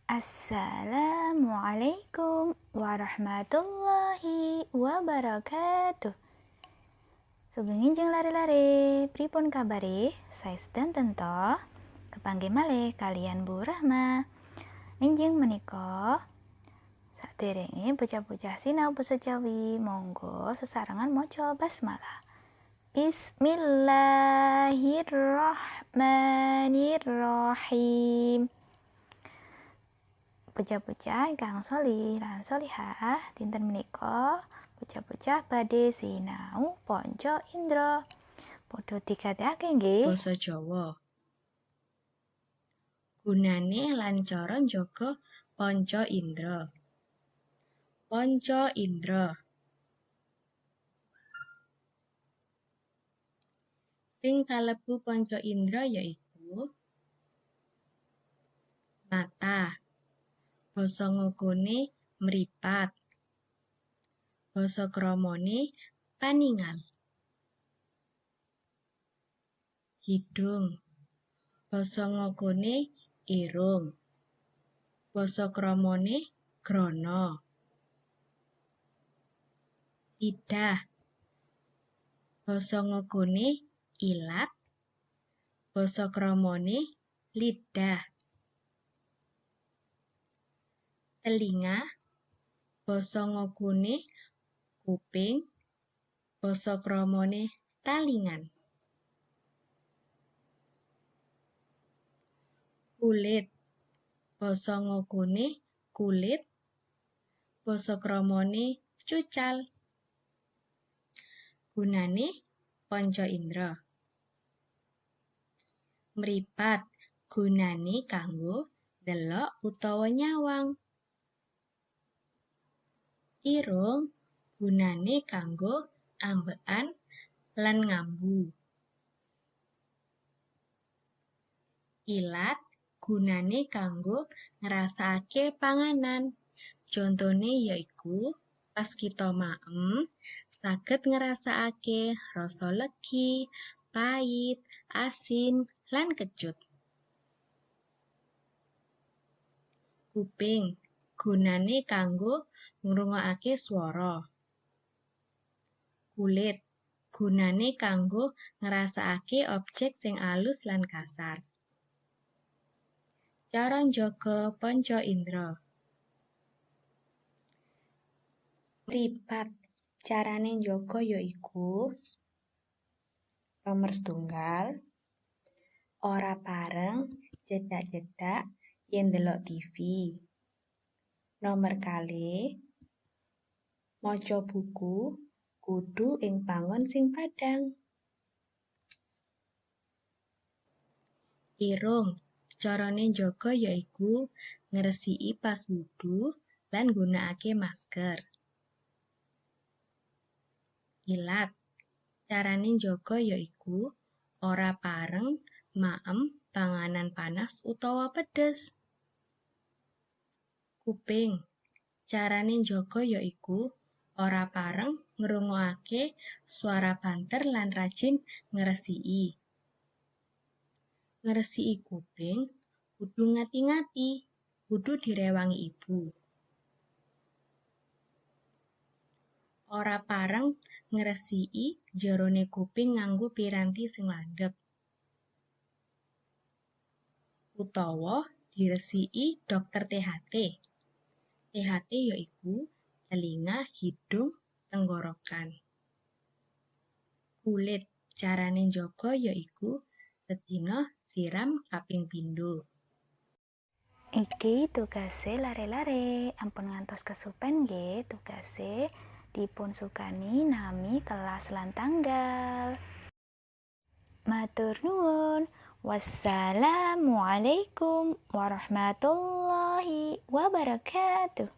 Assalamualaikum warahmatullahi wabarakatuh. Sugeng enjing lare-lare, pripun kabare? Saya sedang tento kepanggih malih kalian Bu Rahma. Enjing menika saderenge bocah-bocah sinau basa Jawi, monggo sesarengan maca basmalah. Bismillahirrahmanirrahim. Bocah-bocah ingkang sholih lan sholihah dinten menika bocah-bocah badhe sinau Panca Indra. Padha digateke nggih. Basa Jawa. Gunane lan cara njaga panca indra. Panca indra. Sing kalebu panca indra yaiku mata. Basa ngogone mripat. Basa kramane paningal. Hidung. Basa ngogone irung. Basa kramane grana. Lidah. Basa ngogone ilat. Basa kramane lidah. Telinga. Basa ngogone kuping. Basa kramane talingan. Kulit. Basa ngogone kulit. Basa kramane cucal. Gunane panca indra. Mripat gunane kanggo ndelok utawa nyawang. Irung gunane kanggo ambekan lan ngambu. Ilat gunane kanggo ngrasakake panganan. Contone yaiku pas kita maem saged ngrasakake rasa legi, pahit, asin, lan kecut. Kuping gunane kanggo ngrungokake swara. Kulit gunane kanggo ngrasakake objek sing alus lan kasar. Cara njaga panca indra. Mripat carane njaga yaiku nomor setunggal ora pareng cedak-cedak yen ndelok TV. Nomor kalih maca buku kudu ing panggon sing padhang. Irung carane njaga yaiku ngresiki pas wudu lan nggunakake masker. Ilat carane njaga yaiku ora pareng maem panganan panas utawa pedes. Kuping carane njaga yaiku ora pareng ngrungokake swara banter lan rajin ngresiki. Ngresiki kuping kudu ngati-ngati, kudu direwangi ibu. Ora pareng ngresiki jerone kuping nganggo piranti sing landhep. Utawa diresiki dokter THT. THT yaiku telinga, hidung, tenggorokan. Kulit carane njaga yaiku sedina siram kaping pindho. Iki tugase lare-lare, ampun ngantos kesupen nggih tugase dipun sukani nami kelas lan tanggal. Matur nuwun. Wassalamualaikum warahmatullahi wabarakatuh.